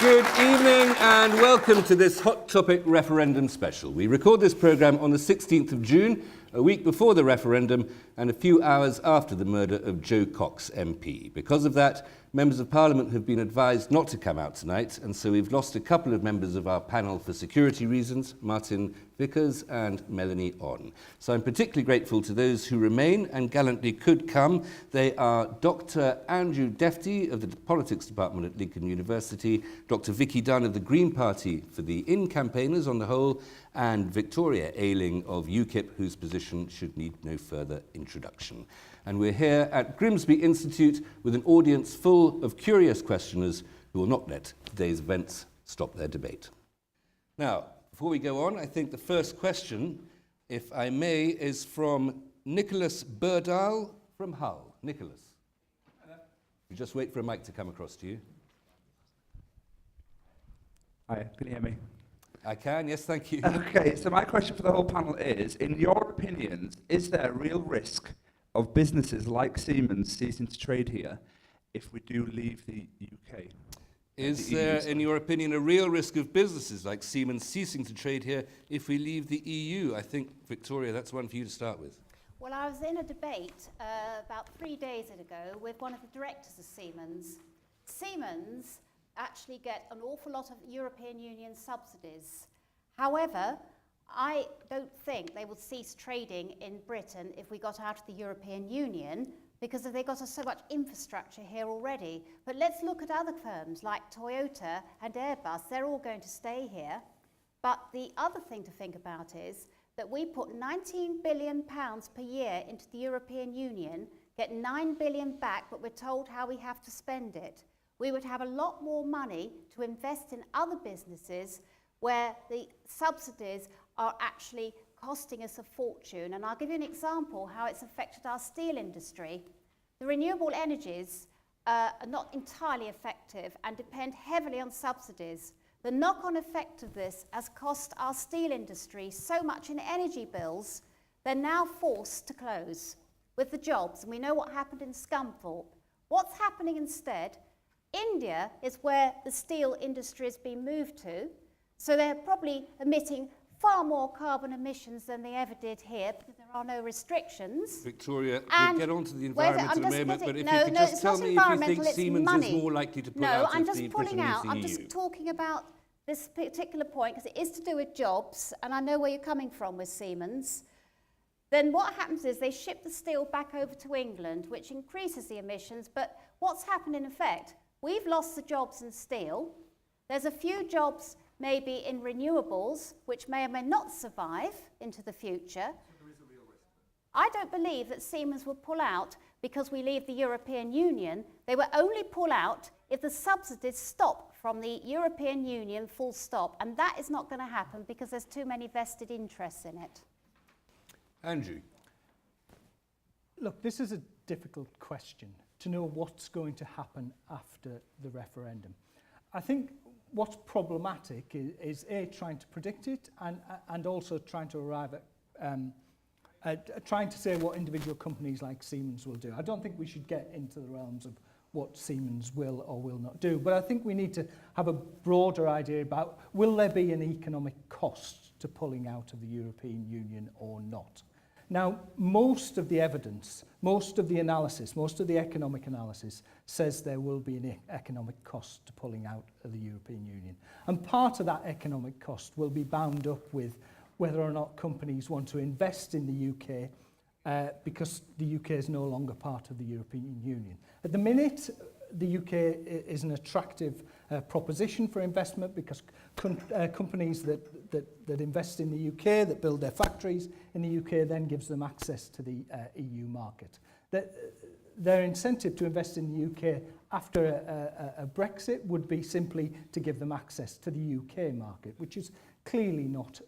Good evening and welcome to this Hot Topic referendum special. We record this programme on the 16th of June, a week before the referendum and a few hours after the murder of Jo Cox MP. Because of that, members of Parliament have been advised not to come out tonight, and so we've lost a couple of members of our panel for security reasons, Martin Vickers and Melanie On. So I'm particularly grateful to those who remain and gallantly could come. They are Dr. Andrew Defty of the Politics Department at Lincoln University, Dr. Vicky Dunn of the Green Party for the In campaigners on the whole, and Victoria Ailing of UKIP, whose position should need no further introduction. And we're here at Grimsby Institute with an audience full of curious questioners who will not let today's events stop their debate. Now, before we go on, I think the first question, if I may, is from Nicholas Burdall from Hull. Nicholas. You just wait for a mic to come across to you. Hi, can you hear me? I can, yes, thank you. Okay, so my question for the whole panel is, in your opinions, is there a real risk of businesses like Siemens ceasing to trade here if we do leave the UK? Is there, in your opinion, a real risk of businesses like Siemens ceasing to trade here if we leave the EU? I think, Victoria, that's one for you to start with. Well, I was in a debate about 3 days ago with one of the directors of Siemens. Siemens actually get an awful lot of European Union subsidies. However, I don't think they would cease trading in Britain if we got out of the European Union, because they've got so much infrastructure here already. But let's look at other firms like Toyota and Airbus. They're all going to stay here. But the other thing to think about is that we put £19 billion per year into the European Union, get £9 billion back, but we're told how we have to spend it. We would have a lot more money to invest in other businesses where the subsidies are actually costing us a fortune. And I'll give you an example how it's affected our steel industry. The renewable energies are not entirely effective and depend heavily on subsidies. The knock-on effect of this has cost our steel industry so much in energy bills, they're now forced to close with the jobs. And we know what happened in Scunthorpe. What's happening instead? India is where the steel industry has been moved to, so they're probably emitting far more carbon emissions than they ever did here because there are no restrictions. Victoria, we'll get on to the environment in a moment, but if you could just tell me if you think Siemens is more likely to pull out of the Britain into the EU. I'm just talking about this particular point because it is to do with jobs, and I know where you're coming from with Siemens. Then what happens is they ship the steel back over to England, which increases the emissions, but what's happened in effect? We've lost the jobs in steel. There's a few jobs maybe in renewables, which may or may not survive into the future. So there is a real risk. I don't believe that Siemens will pull out because we leave the European Union. They will only pull out if the subsidies stop from the European Union, full stop. And that is not going to happen because there's too many vested interests in it. Andrew. Look, this is a difficult question to know what's going to happen after the referendum. I think what's problematic is A, trying to predict it and also trying to arrive at trying to say what individual companies like Siemens will do. I don't think we should get into the realms of what Siemens will or will not do, but I think we need to have a broader idea about will there be an economic cost to pulling out of the European Union or not. Now, most of the evidence, most of the analysis, most of the economic analysis says there will be an economic cost to pulling out of the European Union. And part of that economic cost will be bound up with whether or not companies want to invest in the UK because the UK is no longer part of the European Union. At the minute, the UK is an attractive proposition for investment because companies that invest in the UK, that build their factories in the UK, then gives them access to the EU market. Their incentive to invest in the UK after a Brexit would be simply to give them access to the UK market, which is clearly not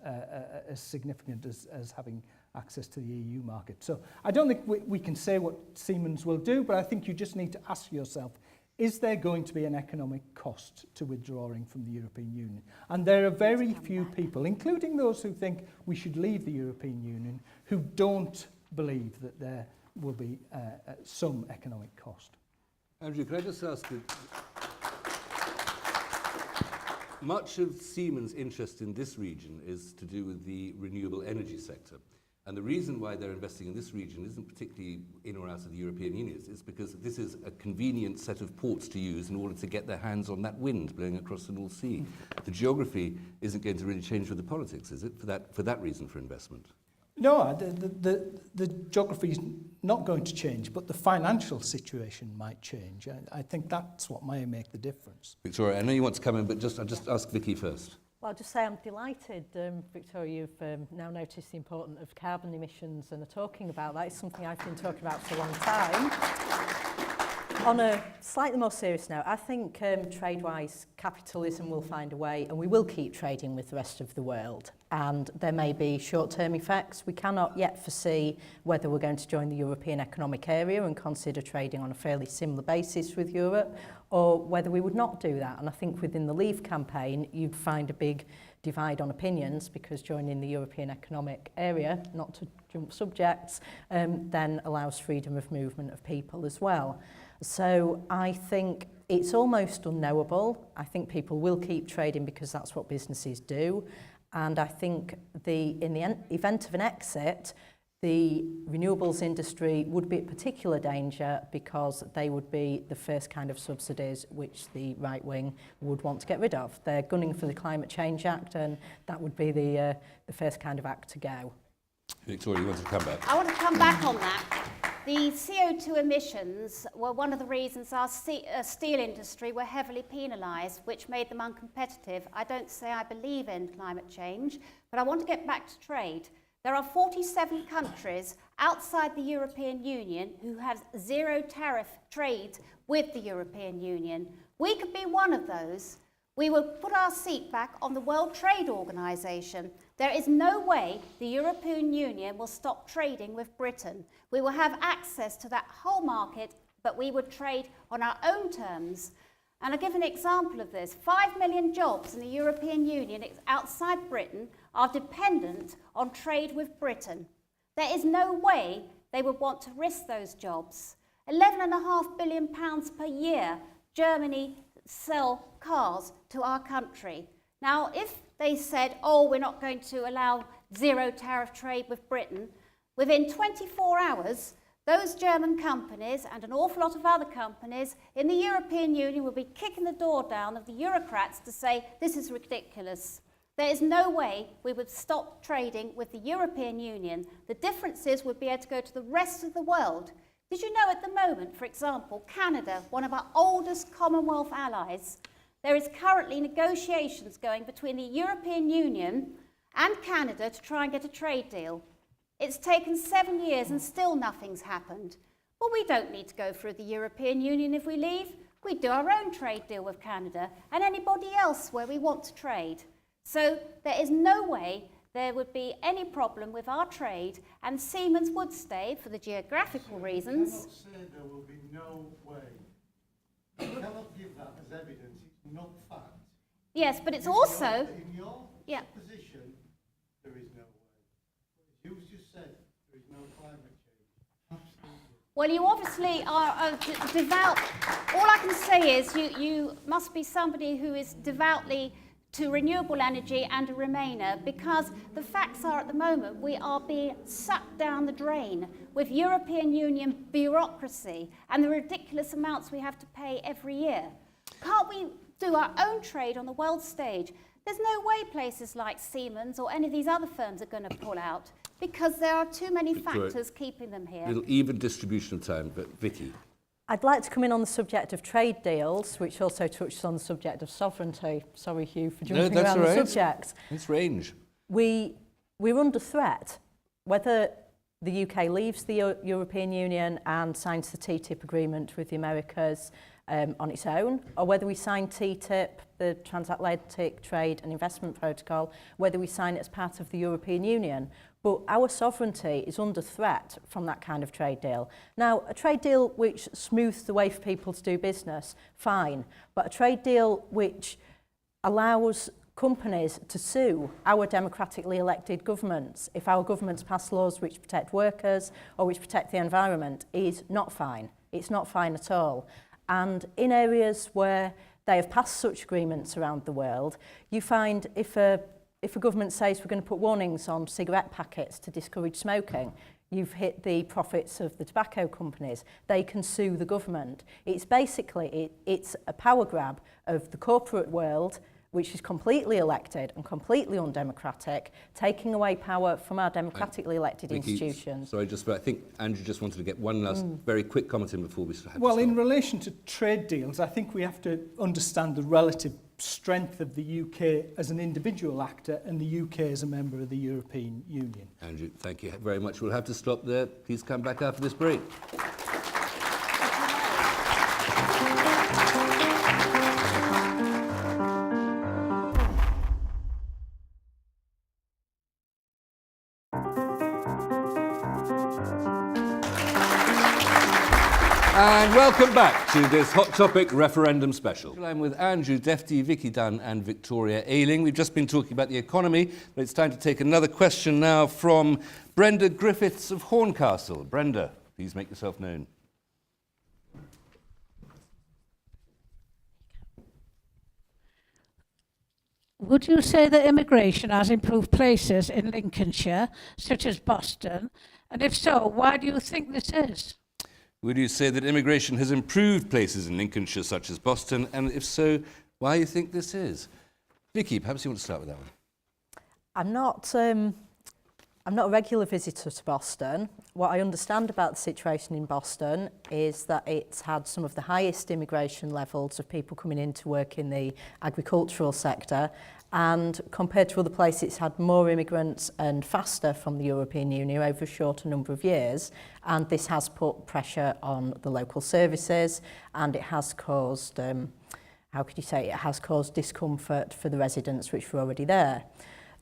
as significant as having access to the EU market. So I don't think we can say what Siemens will do, but I think you just need to ask yourself, is there going to be an economic cost to withdrawing from the European Union? And there are very few people, including those who think we should leave the European Union, who don't believe that there will be some economic cost. Andrew, can I just ask you... much of Siemens' interest in this region is to do with the renewable energy sector. And the reason why they're investing in this region isn't particularly in or out of the European Union. It's because this is a convenient set of ports to use in order to get their hands on that wind blowing across the North Sea. The geography isn't going to really change with the politics, is it, for that reason for investment? No, the geography is not going to change, but the financial situation might change. I think that's what might make the difference. Victoria, I know you want to come in, but I'll just ask Vicky first. Well, I'll just say I'm delighted, Victoria, you've now noticed the importance of carbon emissions and are talking about that. It's something I've been talking about for a long time. On a slightly more serious note, I think trade-wise, capitalism will find a way, and we will keep trading with the rest of the world. And there may be short-term effects. We cannot yet foresee whether we're going to join the European Economic Area and consider trading on a fairly similar basis with Europe, or whether we would not do that. And I think within the Leave campaign, you'd find a big divide on opinions, because joining the European Economic Area, not to jump subjects, then allows freedom of movement of people as well. So I think it's almost unknowable. I think people will keep trading because that's what businesses do. And I think in the event of an exit, the renewables industry would be at particular danger because they would be the first kind of subsidies which the right wing would want to get rid of. They're gunning for the Climate Change Act, and that would be the first kind of act to go. Victoria, you want to come back? I want to come back on that. The CO2 emissions were one of the reasons our steel industry were heavily penalised, which made them uncompetitive. I don't say I believe in climate change, but I want to get back to trade. There are 47 countries outside the European Union who have zero tariff trade with the European Union. We could be one of those. We will put our seat back on the World Trade Organization. There is no way the European Union will stop trading with Britain. We will have access to that whole market, but we would trade on our own terms. And I'll give an example of this. 5 million jobs in the European Union outside Britain are dependent on trade with Britain. There is no way they would want to risk those jobs. £11.5 billion per year Germany sell cars to our country. Now, if they said, oh, we're not going to allow zero tariff trade with Britain, within 24 hours, those German companies and an awful lot of other companies in the European Union will be kicking the door down of the bureaucrats to say, this is ridiculous. There is no way we would stop trading with the European Union. The difference is we'd be able to go to the rest of the world. Did you know at the moment, for example, Canada, one of our oldest Commonwealth allies, there is currently negotiations going between the European Union and Canada to try and get a trade deal. It's taken 7 years and still nothing's happened. Well, we don't need to go through the European Union if we leave. We do our own trade deal with Canada and anybody else where we want to trade. So there is no way there would be any problem with our trade, and Siemens would stay for the geographical reasons. You cannot say there will be no way. You cannot give that as evidence. It's not fact. Yes, but it's also... In your position, there is no way. You just said there is no climate change. Absolutely. Well, you obviously are devout. All I can say is you must be somebody who is devoutly to renewable energy and a Remainer, because the facts are at the moment we are being sucked down the drain with European Union bureaucracy and the ridiculous amounts we have to pay every year. Can't we do our own trade on the world stage? There's no way places like Siemens or any of these other firms are going to pull out because there are too many factors keeping them here. Little even distribution of time, but Vicky. I'd like to come in on the subject of trade deals, which also touches on the subject of sovereignty. Sorry, Hugh, for jumping around the subject. It's range. We're under threat. Whether the UK leaves the European Union and signs the TTIP agreement with the Americas on its own, or whether we sign TTIP, the Transatlantic Trade and Investment Protocol, whether we sign it as part of the European Union. But our sovereignty is under threat from that kind of trade deal. Now, a trade deal which smooths the way for people to do business, fine. But a trade deal which allows companies to sue our democratically elected governments if our governments pass laws which protect workers or which protect the environment is not fine. It's not fine at all. And in areas where They have passed such agreements around the world. You find if a government says we're going to put warnings on cigarette packets to discourage smoking, you've hit the profits of the tobacco companies. They can sue the government. It's basically, it's a power grab of the corporate world, which is completely elected and completely undemocratic, taking away power from our democratically elected Vicky, institutions. Sorry, I think Andrew just wanted to get one last very quick comment in before we have to Well, stop. in relation to trade deals, I think we have to understand the relative strength of the UK as an individual actor and the UK as a member of the European Union. Andrew, thank you very much. We'll have to stop there. Please come back after this break. And welcome back to this Hot Topic referendum special. I'm with Andrew Defty, Vicky Dunn and Victoria Ailing. We've just been talking about the economy, but it's time to take another question now from Brenda Griffiths of Horncastle. Brenda, please make yourself known. Would you say that immigration has improved places in Lincolnshire, such as Boston? And if so, why do you think this is? Would you say that immigration has improved places in Lincolnshire, such as Boston? And if so, why do you think this is? Vicky, perhaps you want to start with that one. I'm not a regular visitor to Boston. What I understand about the situation in Boston is that it's had some of the highest immigration levels of people coming in to work in the agricultural sector, and compared to other places it's had more immigrants and faster from the European Union over a shorter number of years, and this has put pressure on the local services, and it has caused it has caused discomfort for the residents which were already there.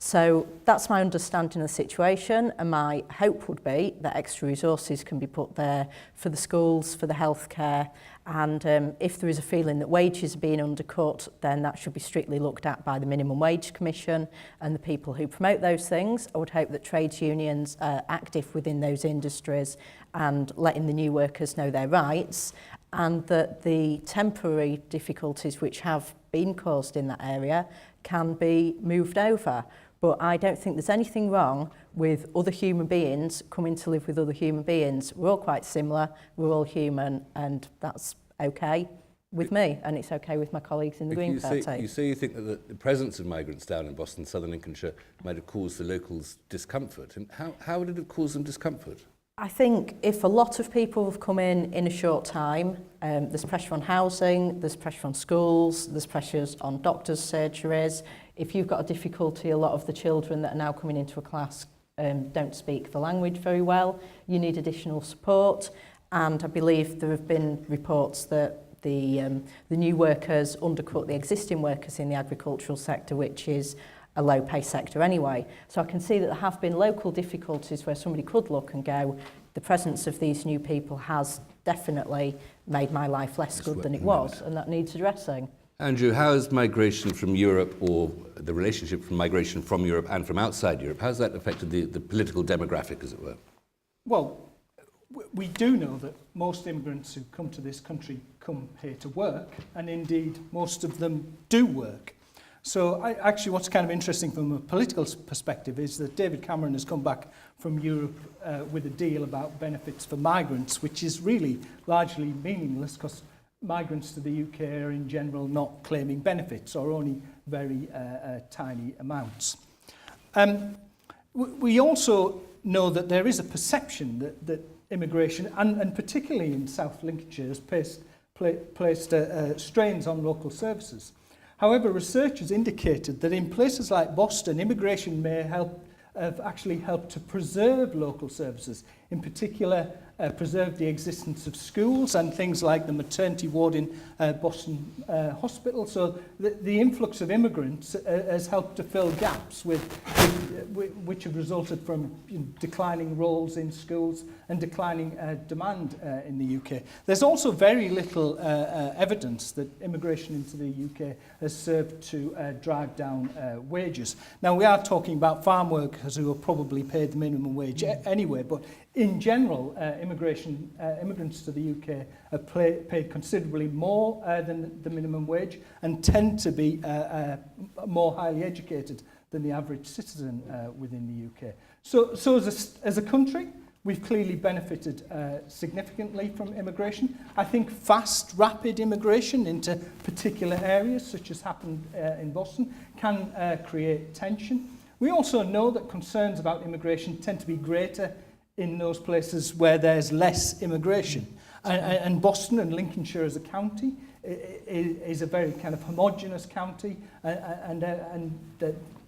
So that's my understanding of the situation, and my hope would be that extra resources can be put there for the schools, for the healthcare, and if there is a feeling that wages are being undercut, then that should be strictly looked at by the Minimum Wage Commission and the people who promote those things. I would hope that trades unions are active within those industries and letting the new workers know their rights, and that the temporary difficulties which have been caused in that area can be moved over. But I don't think there's anything wrong with other human beings coming to live with other human beings. We're all quite similar, we're all human, and that's okay with me, and it's okay with my colleagues in the Green Party. You say you think that the presence of migrants down in Boston, southern Lincolnshire, might have caused the locals discomfort. And how did it cause them discomfort? I think if a lot of people have come in a short time, there's pressure on housing, there's pressure on schools, there's pressures on doctors' surgeries. If you've got a difficulty, a lot of the children that are now coming into a class don't speak the language very well. You need additional support, and I believe there have been reports that the new workers undercut the existing workers in the agricultural sector, which is a low-pay sector anyway. So I can see that there have been local difficulties where somebody could look and go, the presence of these new people has definitely made my life less good than it was, and that needs addressing. Andrew, how has migration from Europe, or the relationship from migration from Europe and from outside Europe, how has that affected the political demographic, as it were? Well, we do know that most immigrants who come to this country come here to work, and indeed most of them do work. So actually what's kind of interesting from a political perspective is that David Cameron has come back from Europe with a deal about benefits for migrants, which is really largely meaningless because migrants to the UK are in general not claiming benefits, or only very tiny amounts. We also know that there is a perception that immigration, and particularly in South Lincolnshire, has placed strains on local services. However, research has indicated that in places like Boston, immigration may have actually helped to preserve local services, in particular preserve the existence of schools and things like the maternity ward in Boston Hospital. So the influx of immigrants has helped to fill gaps which have resulted from declining roles in schools and declining demand in the UK. There's also very little evidence that immigration into the UK has served to drive down wages. Now, we are talking about farm workers who are probably paid the minimum wage anyway, but in general, immigrants to the UK are paid considerably more than the minimum wage and tend to be more highly educated than the average citizen within the UK. So as a country, we've clearly benefited significantly from immigration. I think fast, rapid immigration into particular areas, such as happened in Boston, can create tension. We also know that concerns about immigration tend to be greater in those places where there's less immigration. And Boston and Lincolnshire as a county is a very kind of homogenous county, and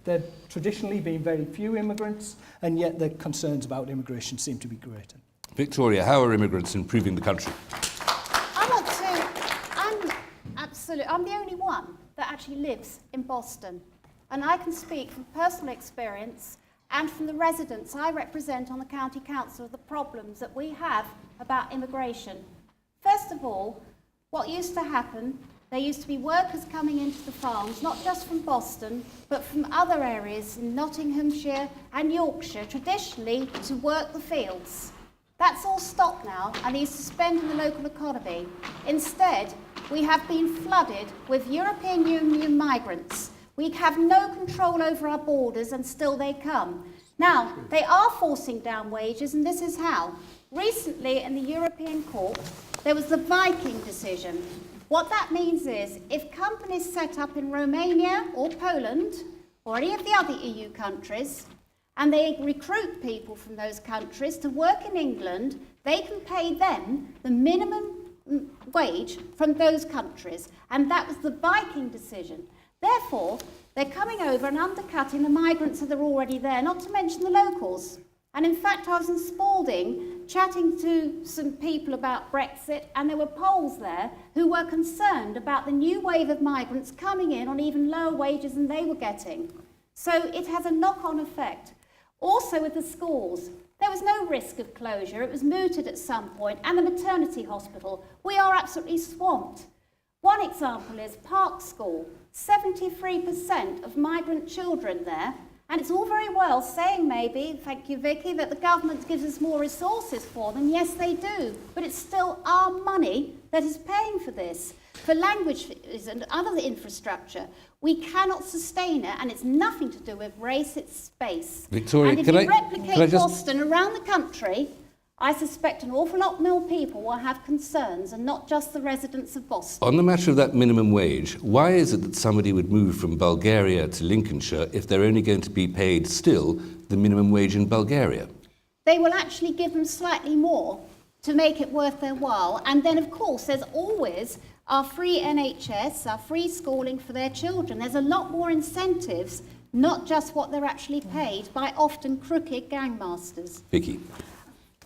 there traditionally been very few immigrants, and yet the concerns about immigration seem to be greater. Victoria, how are immigrants improving the country? I'm the only one that actually lives in Boston. And I can speak from personal experience and from the residents I represent on the county council of the problems that we have about immigration. First of all, what used to happen, there used to be workers coming into the farms, not just from Boston, but from other areas in Nottinghamshire and Yorkshire, traditionally to work the fields. That's all stopped now, and is suspending the local economy. Instead, we have been flooded with European Union migrants. We have no control over our borders, and still they come. Now, they are forcing down wages, and this is how. Recently, in the European Court, there was the Viking decision. What that means is, if companies set up in Romania or Poland, or any of the other EU countries, and they recruit people from those countries to work in England, they can pay them the minimum wage from those countries. And that was the Viking decision. Therefore, they're coming over and undercutting the migrants that are already there, not to mention the locals. And in fact, I was in Spalding chatting to some people about Brexit, and there were Poles there who were concerned about the new wave of migrants coming in on even lower wages than they were getting. So it has a knock-on effect. Also with the schools, there was no risk of closure. It was mooted at some point, and the maternity hospital. We are absolutely swamped. One example is Park School. 73% of migrant children there, and it's all very well saying maybe, thank you Vicky, that the government gives us more resources for them. Yes, they do, but it's still our money that is paying for this. For languages and other infrastructure, we cannot sustain it, and it's nothing to do with race, it's space. Victoria, and if you replicate Boston around the country, I suspect an awful lot more people will have concerns, and not just the residents of Boston. On the matter of that minimum wage, why is it that somebody would move from Bulgaria to Lincolnshire if they're only going to be paid still the minimum wage in Bulgaria? They will actually give them slightly more to make it worth their while. And then, of course, there's always our free NHS, our free schooling for their children. There's a lot more incentives, not just what they're actually paid by often crooked gangmasters. Vicky.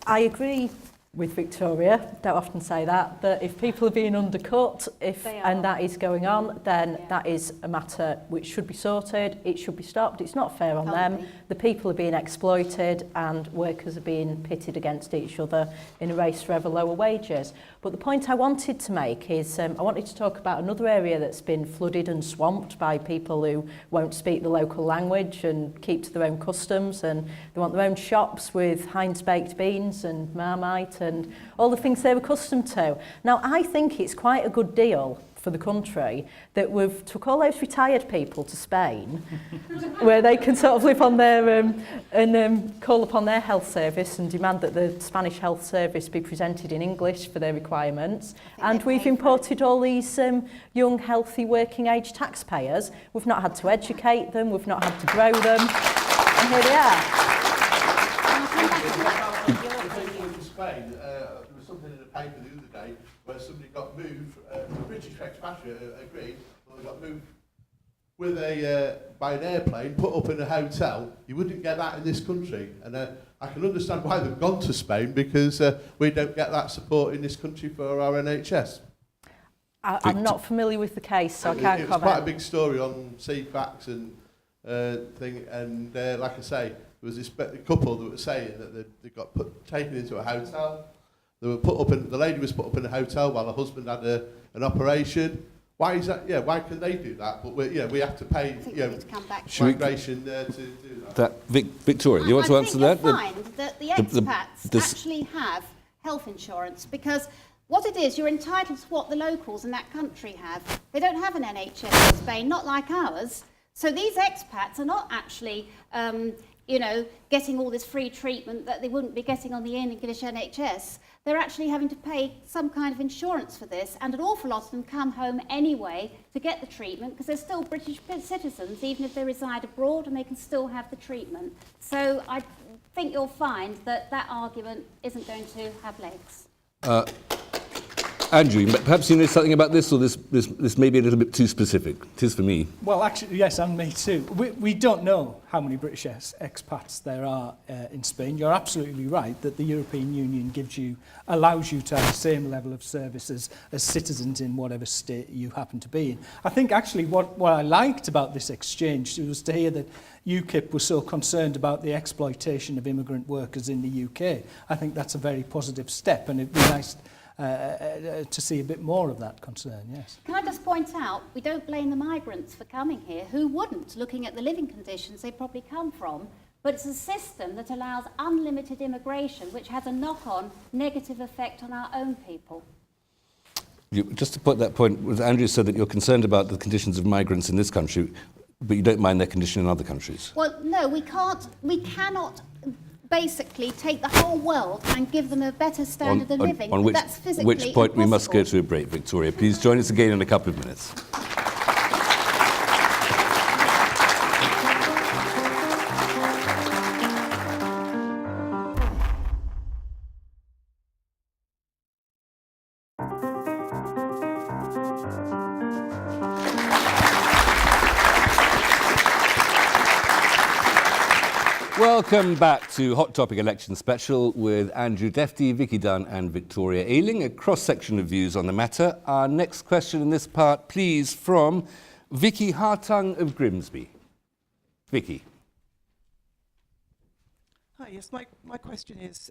I agree with Victoria, don't often say that, but if people are being undercut, and that is going on, then that is a matter which should be sorted, it should be stopped, it's not fair on them. The people are being exploited and workers are being pitted against each other in a race for ever lower wages. But the point I wanted to make is, I wanted to talk about another area that's been flooded and swamped by people who won't speak the local language and keep to their own customs, and they want their own shops with Heinz baked beans and Marmite and all the things they're accustomed to. Now, I think it's quite a good deal for the country that we've took all those retired people to Spain, where they can sort of live on their and call upon their health service and demand that the Spanish health service be presented in English for their requirements. And we've imported all these young, healthy, working-age taxpayers. We've not had to educate them, we've not had to grow them, and here they are. Spain, there was something in the paper the other day where somebody got moved, the British expatriate agreed, well, they got moved with by an airplane, put up in a hotel. You wouldn't get that in this country, and I can understand why they've gone to Spain, because we don't get that support in this country for our NHS. I'm not familiar with the case, so I can't comment. It was quite a big story on CFAX and thing, and like I say, there was this couple that were saying that they got taken into a hotel. They were the lady was put up in a hotel while her husband had an operation. Why is that? Yeah, why can they do that? But we have to pay migration to do that. Victoria, you want to answer that? I think you'll find that the expats actually have health insurance, because what it is, you're entitled to what the locals in that country have. They don't have an NHS in Spain, not like ours. So these expats are not actually, getting all this free treatment that they wouldn't be getting on the English NHS. They're actually having to pay some kind of insurance for this, and an awful lot of them come home anyway to get the treatment because they're still British citizens, even if they reside abroad, and they can still have the treatment. So I think you'll find that that argument isn't going to have legs. Andrew, perhaps you know something about this, or this may be a little bit too specific. It is for me. Well, actually, yes, and me too. We don't know how many British expats there are in Spain. You're absolutely right that the European Union allows you to have the same level of services as citizens in whatever state you happen to be in. I think actually what I liked about this exchange was to hear that UKIP was so concerned about the exploitation of immigrant workers in the UK. I think that's a very positive step, and it'd be nice to see a bit more of that concern, yes. Can I just point out, we don't blame the migrants for coming here. Who wouldn't, looking at the living conditions they probably come from? But it's a system that allows unlimited immigration, which has a knock-on negative effect on our own people. Just to put that point, Andrew said that you're concerned about the conditions of migrants in this country, but you don't mind their condition in other countries. Well, no, we cannot basically take the whole world and give them a better standard of living. That's physically which point impossible. We must go to a break, Victoria. Please join us again in a couple of minutes. Welcome back to Hot Topic Election Special with Andrew Defty, Vicky Dunn and Victoria Ailing, a cross-section of views on the matter. Our next question in this part, please, from Vicky Hartung of Grimsby. Vicky. Hi, yes, my question is,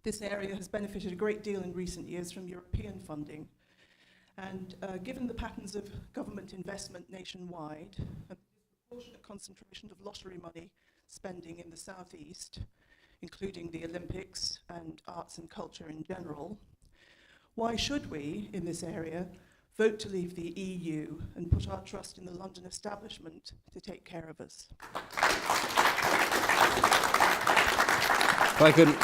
this area has benefited a great deal in recent years from European funding. And given the patterns of government investment nationwide, a disproportionate concentration of lottery money spending in the southeast, including the Olympics and arts and culture in general, why should we, in this area, vote to leave the EU and put our trust in the London establishment to take care of us? If I can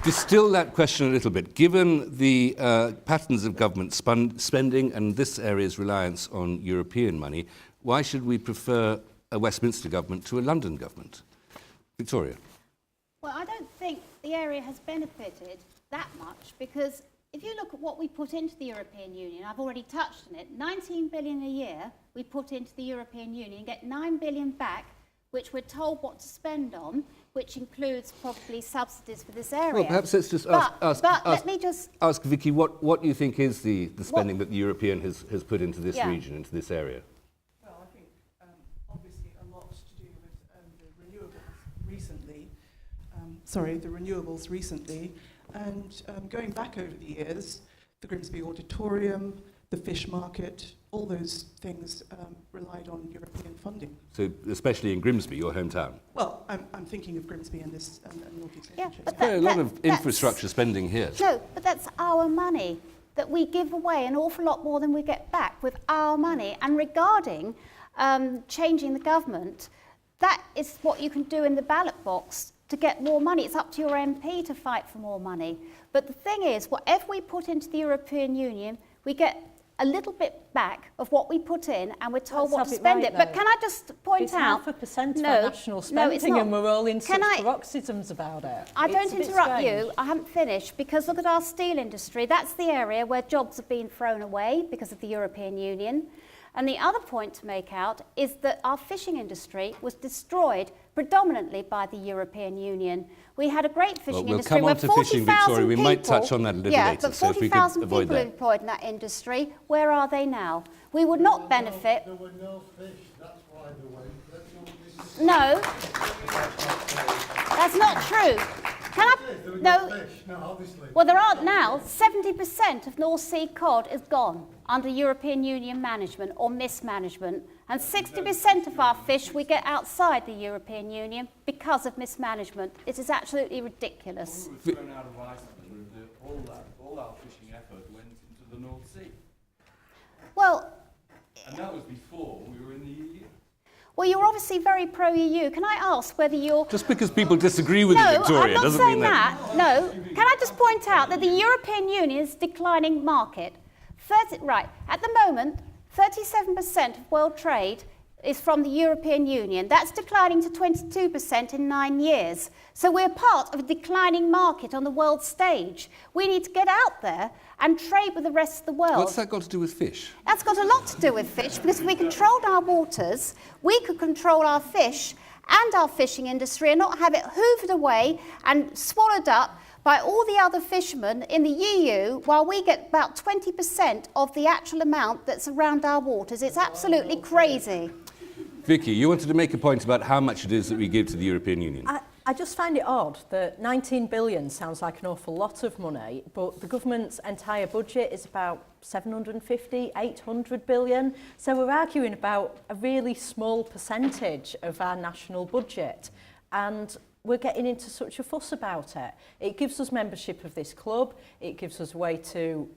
distill that question a little bit, given the patterns of government spending and this area's reliance on European money, why should we prefer a Westminster government to a London government? Victoria. Well, I don't think the area has benefited that much, because if you look at what we put into the European Union, I've already touched on it, 19 billion a year we put into the European Union, get 9 billion back, which we're told what to spend on, which includes probably subsidies for this area. Well, perhaps let's just ask Vicky what you think is the spending that the European has put into this region, into this area. Well, I think obviously a lot to do with the renewables recently, and going back over the years, the Grimsby Auditorium, the fish market, all those things relied on European funding. So, especially in Grimsby, your hometown? Well, I'm thinking of Grimsby and this and North East Lincolnshire. But a lot of infrastructure spending here. No, but that's our money that we give away, an awful lot more than we get back with our money. And regarding changing the government, that is what you can do in the ballot box to get more money. It's up to your MP to fight for more money. But the thing is, whatever we put into the European Union, we get a little bit back of what we put in, and we're told what to spend it. But can I just point out... It's 0.5% of our national spending, and we're all in such paroxysms about it. I don't interrupt you. I haven't finished, because look at our steel industry. That's the area where jobs have been thrown away because of the European Union. And the other point to make out is that our fishing industry was destroyed predominantly by the European Union. We had a great fishing industry where 40,000 people... We might touch on that a little later. But 40,000 people employed in that industry, where are they now? We would not benefit... There were no fish, that's why they went. No, that's not true. Can I? There was No. fish, no, obviously. Well, there aren't now. 70% of North Sea cod is gone under European Union management or mismanagement. And 60% of our fish we get outside the European Union because of mismanagement. It is absolutely ridiculous. We were thrown out of Iceland, all our fishing effort went into the North Sea. Well, And that was before we were in the EU. well, you're obviously very pro-EU. Can I ask whether you're... Just because people disagree with No, you, Victoria, I'm not doesn't saying mean that. No, can I just point out that the European Union's declining market, at the moment, 37% of world trade is from the European Union. That's declining to 22% in 9 years. So we're part of a declining market on the world stage. We need to get out there and trade with the rest of the world. What's that got to do with fish? That's got a lot to do with fish, because if we controlled our waters, we could control our fish and our fishing industry and not have it hoovered away and swallowed up by all the other fishermen in the EU, while we get about 20% of the actual amount that's around our waters. It's absolutely crazy. Vicky, you wanted to make a point about how much it is that we give to the European Union. I just find it odd that 19 billion sounds like an awful lot of money, but the government's entire budget is about 750, 800 billion. So we're arguing about a really small percentage of our national budget. And we're getting into such a fuss about it. It gives us membership of this club. It gives us a way to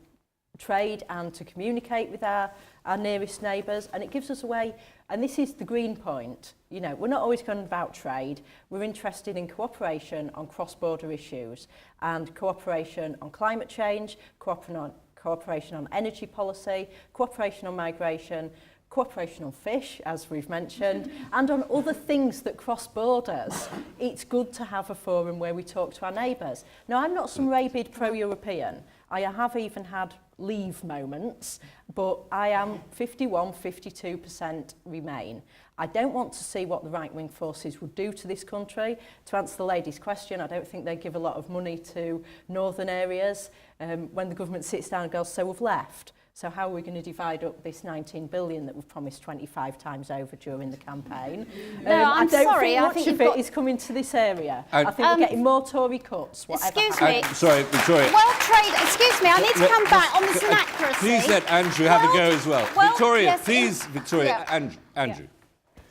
trade and to communicate with our nearest neighbours, and it gives us a way, and this is the green point, you know, we're not always going about trade, we're interested in cooperation on cross-border issues and cooperation on climate change, cooperation on energy policy, cooperation on migration, cooperation on fish, as we've mentioned, and on other things that cross borders. It's good to have a forum where we talk to our neighbours. Now, I'm not some rabid pro-European. I have even had leave moments, but I am 52% Remain. I don't want to see what the right-wing forces would do to this country. To answer the lady's question, I don't think they give a lot of money to northern areas. When the government sits down and goes, so we've left. So how are we going to divide up this 19 billion that we've promised 25 times over during the campaign? No, I'm I don't sorry, I think much think of you've it got- is coming to this area. And- I think we're getting more Tory cuts, whatever Excuse happens. me. Sorry, Victoria. World trade, excuse me, I need to come back on this inaccuracy. Please let Andrew have a go World- as well. World- Victoria, yes, please, Victoria. yeah. Andrew.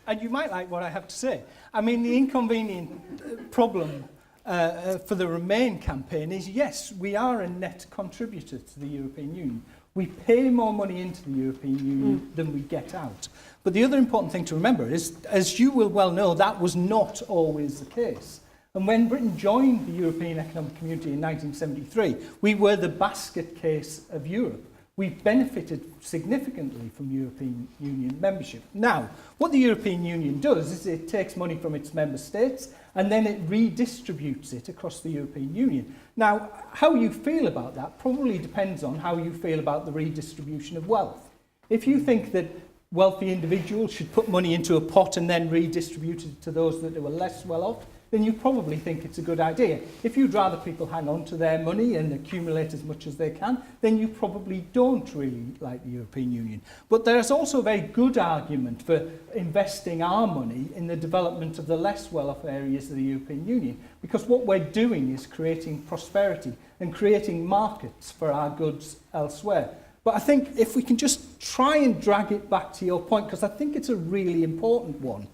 And you might like what I have to say. I mean, the inconvenient problem for the Remain campaign is, yes, we are a net contributor to the European Union. We pay more money into the European Union than we get out. But the other important thing to remember is, as you will well know, that was not always the case. And when Britain joined the European Economic Community in 1973, we were the basket case of Europe. We benefited significantly from European Union membership. Now, what the European Union does is it takes money from its member states and then it redistributes it across the European Union. Now, how you feel about that probably depends on how you feel about the redistribution of wealth. If you think that wealthy individuals should put money into a pot and then redistribute it to those that were less well off, then you probably think it's a good idea. If you'd rather people hang on to their money and accumulate as much as they can, then you probably don't really like the European Union. But there's also a very good argument for investing our money in the development of the less well-off areas of the European Union, because what we're doing is creating prosperity and creating markets for our goods elsewhere. But I think if we can just try and drag it back to your point, because I think it's a really important one,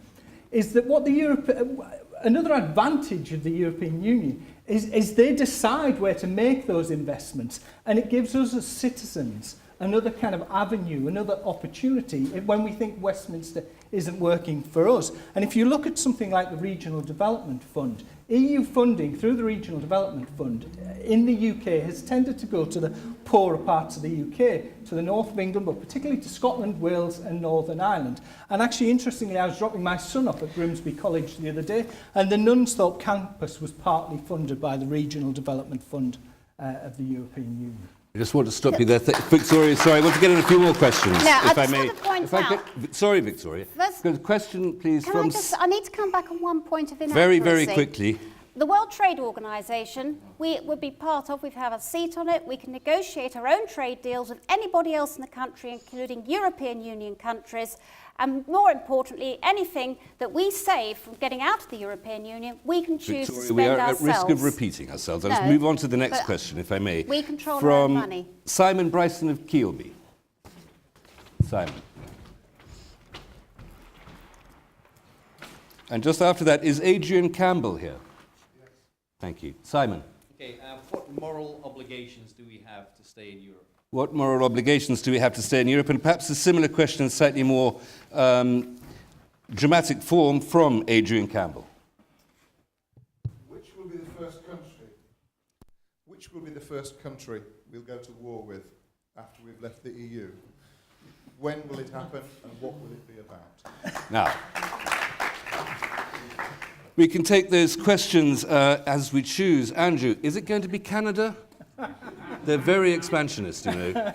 is that what another advantage of the European Union is they decide where to make those investments, and it gives us as citizens another kind of avenue, another opportunity when we think Westminster isn't working for us. And if you look at something like the Regional Development Fund, EU funding through the Regional Development Fund in the UK has tended to go to the poorer parts of the UK, to the north of England, but particularly to Scotland, Wales and Northern Ireland. And actually, interestingly, I was dropping my son off at Grimsby College the other day, and the Nunsthorpe campus was partly funded by the Regional Development Fund of the European Union. I just want to stop you there. Victoria, sorry, I want to get in a few more questions, Yeah, I if I just may. want to point If I out- could- sorry, Victoria. First- Good question, please, Can from... I need to come back on one point of inaccuracy. Very, very quickly. The World Trade Organization, we would be part of, we have a seat on it, we can negotiate our own trade deals with anybody else in the country, including European Union countries, and more importantly, anything that we save from getting out of the European Union, we can choose to Victoria, spend we are ourselves. at risk of repeating ourselves. Let's No, move on to the next but question, if I may. we control our From own money. Simon Bryson of Keelby. Simon. And just after that, is Adrian Campbell here? Yes. Thank you. Simon. Okay, what moral obligations do we have to stay in Europe? What moral obligations do we have to stay in Europe? And perhaps a similar question in slightly more dramatic form from Adrian Campbell. Which will be the first country? Which will be the first country we'll go to war with after we've left the EU? When will it happen, and what will it be about? Now, we can take those questions as we choose. Andrew, is it going to be Canada? They're very expansionist, you know.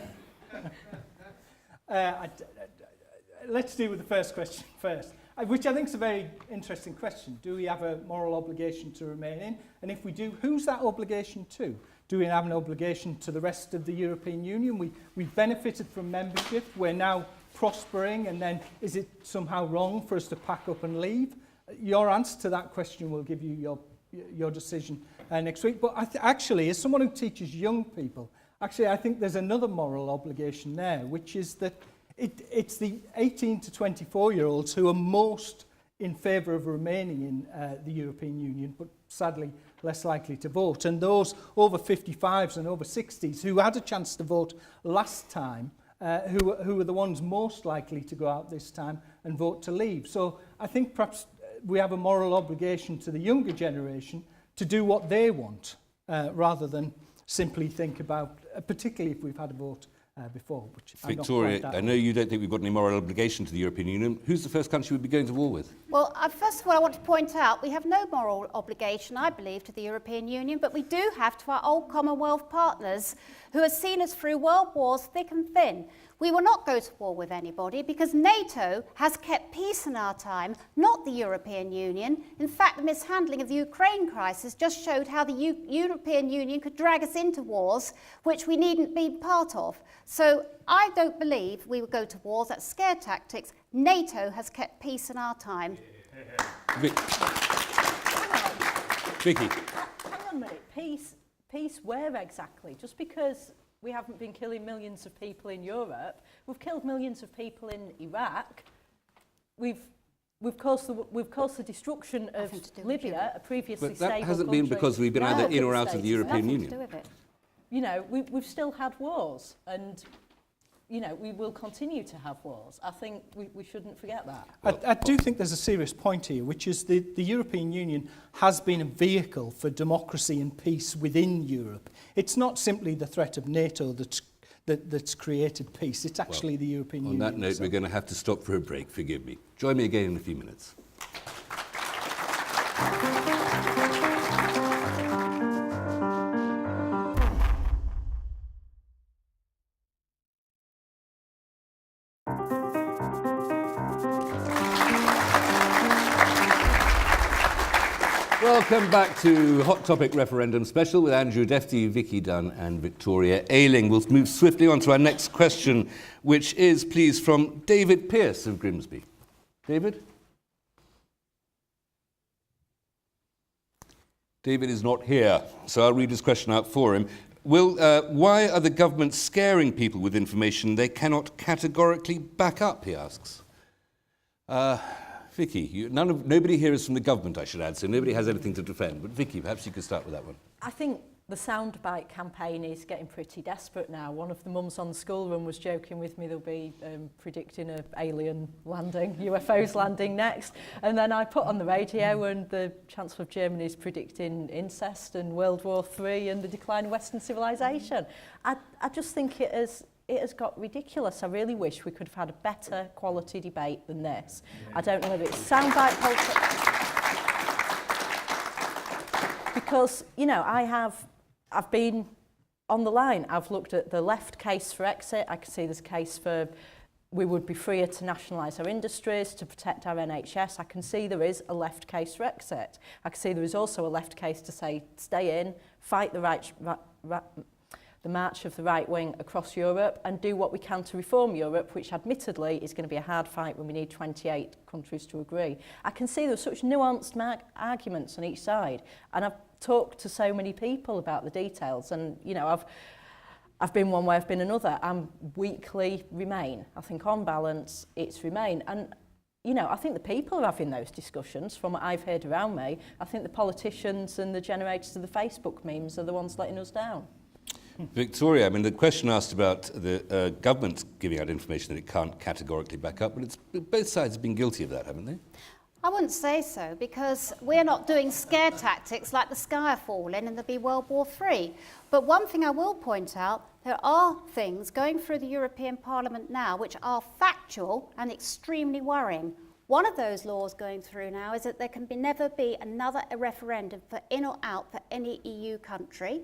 Let's deal with the first question first, which I think is a very interesting question. Do we have a moral obligation to remain in? And if we do, who's that obligation to? Do we have an obligation to the rest of the European Union? We've benefited from membership. We're now prospering, and then is it somehow wrong for us to pack up and leave? Your answer to that question will give you your decision next week. But actually, as someone who teaches young people, actually I think there's another moral obligation there, which is that it's the 18 to 24-year-olds who are most in favour of remaining in the European Union, but sadly less likely to vote. And those over 55s and over 60s who had a chance to vote last time, who are the ones most likely to go out this time and vote to leave. So I think perhaps we have a moral obligation to the younger generation to do what they want, rather than simply think about, particularly if we've had a vote before. Which Victoria, I know you don't think we've got any moral obligation to the European Union. Who's the first country we'd be going to war with? Well, first of all, I want to point out we have no moral obligation, I believe, to the European Union, but we do have to our old Commonwealth partners who have seen us through world wars thick and thin. We will not go to war with anybody because NATO has kept peace in our time, not the European Union. In fact, the mishandling of the Ukraine crisis just showed how the European Union could drag us into wars which we needn't be part of. So I don't believe we would go to wars. That's scare tactics. NATO has kept peace in our time. Vicky. Hang on a minute. Peace where exactly? Just because we haven't been killing millions of people in Europe, we've killed millions of people in Iraq. We've caused the destruction of Libya, a previously But stable that hasn't country. been because we've been either in or out of the European Nothing Union. to do with it. You know, we've still had wars, and you know, we will continue to have wars. I think we shouldn't forget that. I do think there's a serious point here, which is the European Union has been a vehicle for democracy and peace within Europe. It's not simply the threat of NATO that's created peace. It's actually the European Union. On that note, we're going to have to stop for a break. Forgive me. Join me again in a few minutes. Welcome back to Hot Topic Referendum Special with Andrew Defty, Vicky Dunn and Victoria Ailing. We'll move swiftly on to our next question, which is, please, from David Pearce of Grimsby. David? David is not here, so I'll read his question out for him. Why are the government scaring people with information they cannot categorically back up, he asks. Vicky, nobody here is from the government, I should add, so nobody has anything to defend. But Vicky, perhaps you could start with that one. I think the soundbite campaign is getting pretty desperate now. One of the mums on the school run was joking with me they'll be predicting an alien landing, UFOs landing next. And then I put on the radio and the Chancellor of Germany is predicting incest and World War III and the decline of Western civilization. I just think it has got ridiculous. I really wish we could have had a better quality debate than this. I don't know if it's soundbite politics. Because, you know, I've been on the line. I've looked at the left case for exit. I can see there's a case for we would be freer to nationalise our industries, to protect our NHS. I can see there is a left case for exit. I can see there is also a left case to say, stay in, fight the the march of the right wing across Europe and do what we can to reform Europe, which admittedly is going to be a hard fight when we need 28 countries to agree. I can see there's such nuanced arguments on each side, and I've talked to so many people about the details, and you know, I've been one way, I've been another. I'm weakly Remain. I think on balance, it's Remain. And you know, I think the people are having those discussions from what I've heard around me. I think the politicians and the generators of the Facebook memes are the ones letting us down. Victoria, I mean, the question asked about the government giving out information that it can't categorically back up, but both sides have been guilty of that, haven't they? I wouldn't say so, because we're not doing scare tactics like the sky falling and there'll be World War III. But one thing I will point out, there are things going through the European Parliament now which are factual and extremely worrying. One of those laws going through now is that there can never be another referendum for in or out for any EU country.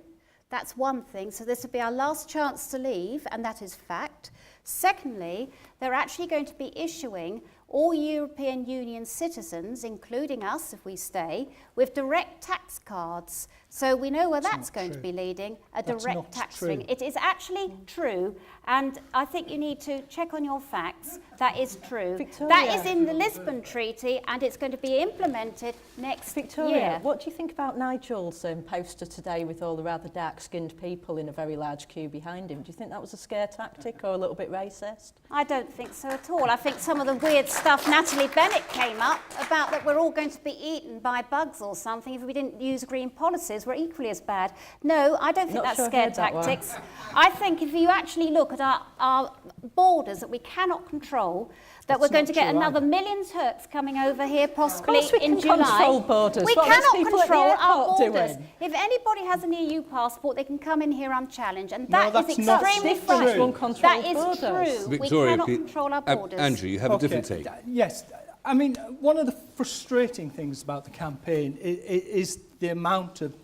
That's one thing. So this will be our last chance to leave, and that is fact. Secondly, they're actually going to be issuing all European Union citizens, including us if we stay, with direct tax cards. So we know where that's going to be leading, a direct tax ring. It is actually true, and I think you need to check on your facts. That is true. Victoria. That is in the Lisbon Treaty, and it's going to be implemented next Victoria, year. what do you think about Nigel's poster today with all the rather dark-skinned people in a very large queue behind him? Do you think that was a scare tactic or a little bit racist? I don't think so at all. I think some of the weird stuff Natalie Bennett came up about that we're all going to be eaten by bugs or something if we didn't use green policies were equally as bad. No, I don't think that's scare tactics. I think if you actually look at our borders that we cannot control, that we're going to get another million Turks coming over here possibly in July. Control borders. We what cannot people control at the our airport borders. doing? If anybody has an EU passport, they can come in here unchallenged, and that is that's extremely true. frightening. That is borders. true. Victoria, we cannot control our borders. Andrew, you have a different take. Yes. I mean, one of the frustrating things about the campaign is the amount of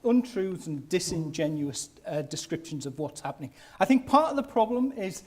untruths and disingenuous descriptions of what's happening. I think part of the problem is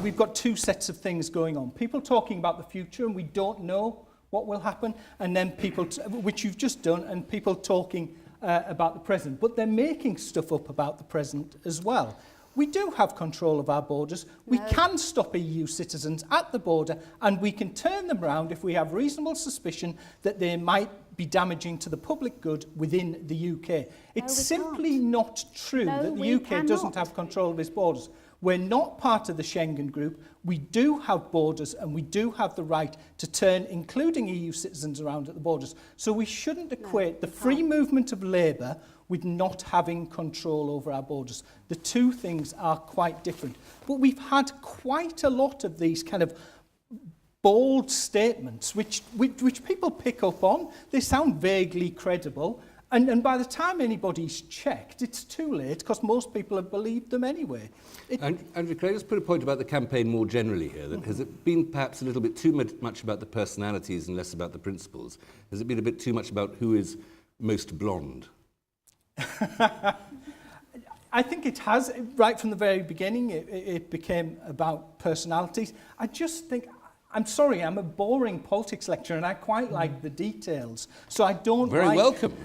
we've got two sets of things going on. People talking about the future and we don't know what will happen, and then people, which you've just done, and people talking about the present. But they're making stuff up about the present as well. We do have control of our borders. We can stop EU citizens at the border, and we can turn them around if we have reasonable suspicion that they might be damaging to the public good within the UK. It's simply not true that the UK doesn't have control of its borders. We're not part of the Schengen group. We do have borders, and we do have the right to turn, including EU citizens, around at the borders. So we shouldn't equate the free movement of labour with not having control over our borders. The two things are quite different. But we've had quite a lot of these kind of bold statements which people pick up on. They sound vaguely credible. And by the time anybody's checked, it's too late, because most people have believed them anyway. Andrew, can I just put a point about the campaign more generally here? That has it been perhaps a little bit too much about the personalities and less about the principles? Has it been a bit too much about who is most blonde? I think it has. Right from the very beginning, it became about personalities. I just think, I'm sorry, I'm a boring politics lecturer and I quite like the details. So I don't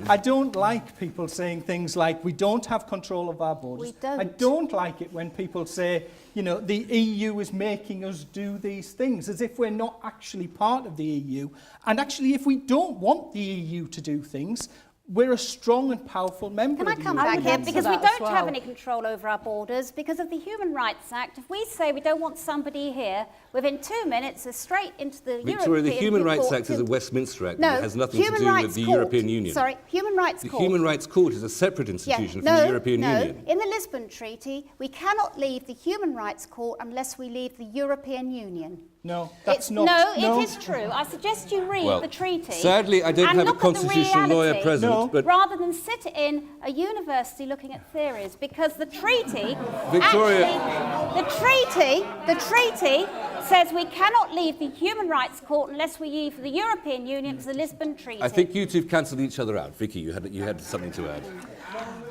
I don't like people saying things like, we don't have control of our borders. We don't. I don't like it when people say, you know, the EU is making us do these things, as if we're not actually part of the EU. And actually, if we don't want the EU to do things, we're a strong and powerful member Can I of the come EU. back here? Because we don't have well. any control over our borders because of the Human Rights Act. If we say we don't want somebody here, within 2 minutes they're straight into the Victoria, European the Human Rights Court Act is a Westminster Act. No, It has nothing to Human do Rights with the Court. European Union. Sorry, Human Rights Court. The Human Rights Court is a separate institution from the European Union. In the Lisbon Treaty, we cannot leave the Human Rights Court unless we leave the European Union. No, that's No, it is true. I suggest you read the treaty. Sadly, I don't and have a look at the constitutional lawyer reality, present, but rather than sit in a university looking at theories, because the treaty, Victoria. actually, the treaty says we cannot leave the Human Rights Court unless we leave the European Union to the Lisbon Treaty. I think you two have cancelled each other out. Vicky, you had something to add.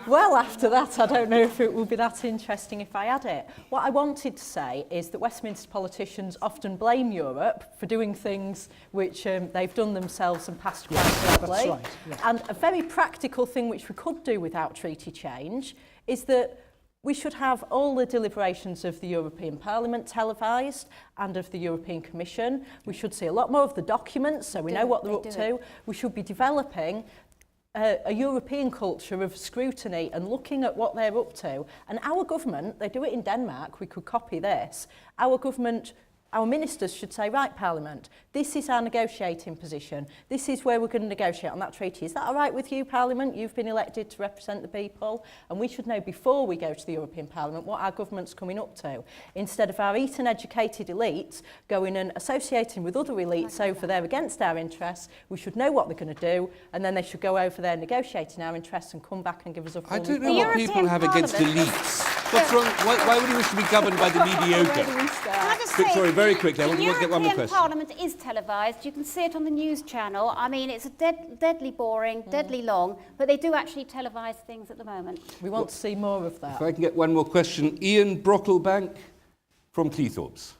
Well, after that, I don't know if it will be that interesting if I add it. What I wanted to say is that Westminster politicians often blame Europe for doing things which they've done themselves and passed quite correctly. That's right, yeah. And a very practical thing which we could do without treaty change is that we should have all the deliberations of the European Parliament televised and of the European Commission. We should see a lot more of the documents so we know what they're up to. We should be developing a European culture of scrutiny and looking at what they're up to. And our government, they do it in Denmark, we could copy this. Our government, our ministers should say, right, Parliament, this is our negotiating position. This is where we're going to negotiate on that treaty. Is that all right with you, Parliament? You've been elected to represent the people. And we should know before we go to the European Parliament what our government's coming up to. Instead of our Eton educated elites going and associating with other elites over there against our interests, we should know what they're going to do, and then they should go over there negotiating our interests and come back and give us a full I don't know what people have against elites. What's wrong? Why would you wish to be governed by the mediocre? Can I just say, Victoria, very quickly, I want to get one more the European question. Parliament is televised. You can see it on the news channel. I mean, it's a deadly boring, deadly long, but they do actually televise things at the moment. We want to see more of that. If I can get one more question. Ian Brocklebank from Cleethorpes.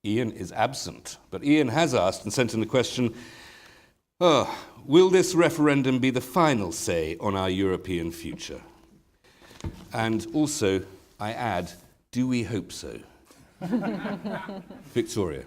Ian is absent, but Ian has asked and sent in the question, will this referendum be the final say on our European future? And also, I add, do we hope so? Victoria.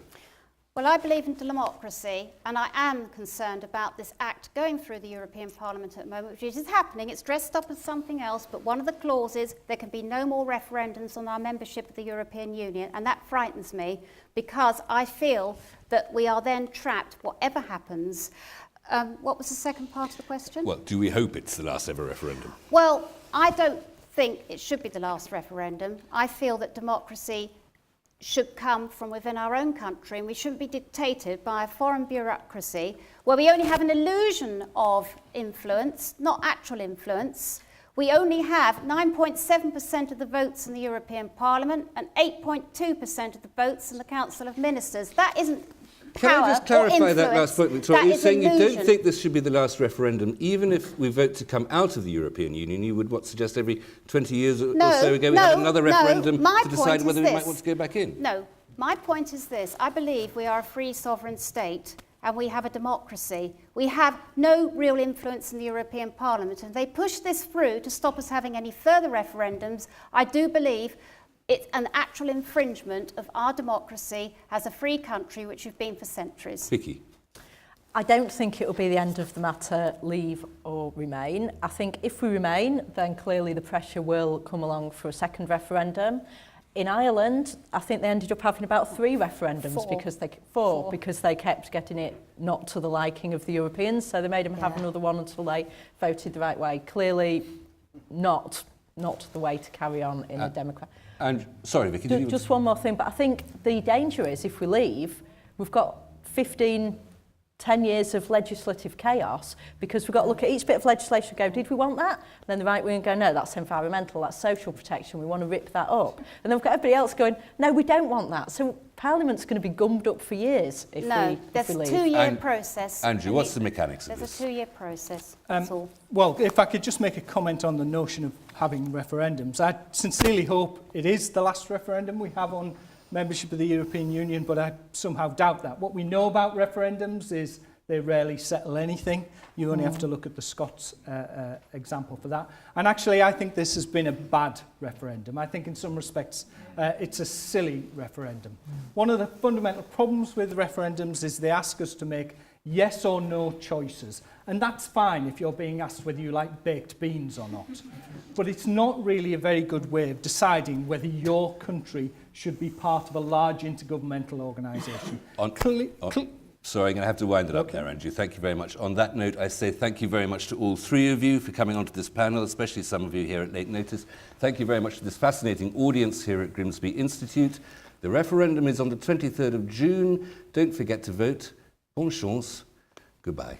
Well, I believe in democracy, and I am concerned about this act going through the European Parliament at the moment, which is happening. It's dressed up as something else, but one of the clauses, there can be no more referendums on our membership of the European Union, and that frightens me because I feel that we are then trapped, whatever happens. What was the second part of the question? Well, do we hope it's the last ever referendum? Well, I don't think it should be the last referendum. I feel that democracy should come from within our own country, and we shouldn't be dictated by a foreign bureaucracy where we only have an illusion of influence, not actual influence. We only have 9.7% of the votes in the European Parliament and 8.2% of the votes in the Council of Ministers. That isn't Can I just clarify that last point, Victoria? You're saying you don't think this should be the last referendum, even if we vote to come out of the European Union, you would suggest every 20 years or so ago we have another referendum to decide whether we might want to go back in? No, my point is this. I believe we are a free sovereign state and we have a democracy. We have no real influence in the European Parliament, and they push this through to stop us having any further referendums. I do believe it's an actual infringement of our democracy as a free country, which we've been for centuries. Vicky. I don't think it will be the end of the matter, leave or remain. I think if we remain, then clearly the pressure will come along for a second referendum. In Ireland, I think they ended up having about 3 referendums because they kept getting it not to the liking of the Europeans, so they made them have another one until they voted the right way. Clearly not the way to carry on in a democracy. And sorry, Vicky. Just one more thing, but I think the danger is if we leave, we've got 10 years of legislative chaos, because we've got to look at each bit of legislation and go, did we want that? And then the right wing go, no, that's environmental, that's social protection, we want to rip that up. And then we've got everybody else going, no, we don't want that. So Parliament's going to be gummed up for years if we leave. There's a 2-year process. Andrew, what's the mechanics of this? There's a 2-year process, that's all. Well, if I could just make a comment on the notion of having referendums. I sincerely hope it is the last referendum we have on membership of the European Union, but I somehow doubt that. What we know about referendums is they rarely settle anything. You only have to look at the Scots example for that. And actually, I think this has been a bad referendum. I think in some respects, it's a silly referendum. One of the fundamental problems with referendums is they ask us to make yes or no choices. And that's fine if you're being asked whether you like baked beans or not. But it's not really a very good way of deciding whether your country should be part of a large intergovernmental organisation. Sorry, I'm going to have to wind it up there, Andrew. Thank you very much. On that note, I say thank you very much to all 3 of you for coming onto this panel, especially some of you here at late notice. Thank you very much to this fascinating audience here at Grimsby Institute. The referendum is on the 23rd of June. Don't forget to vote. Bonne chance. Goodbye.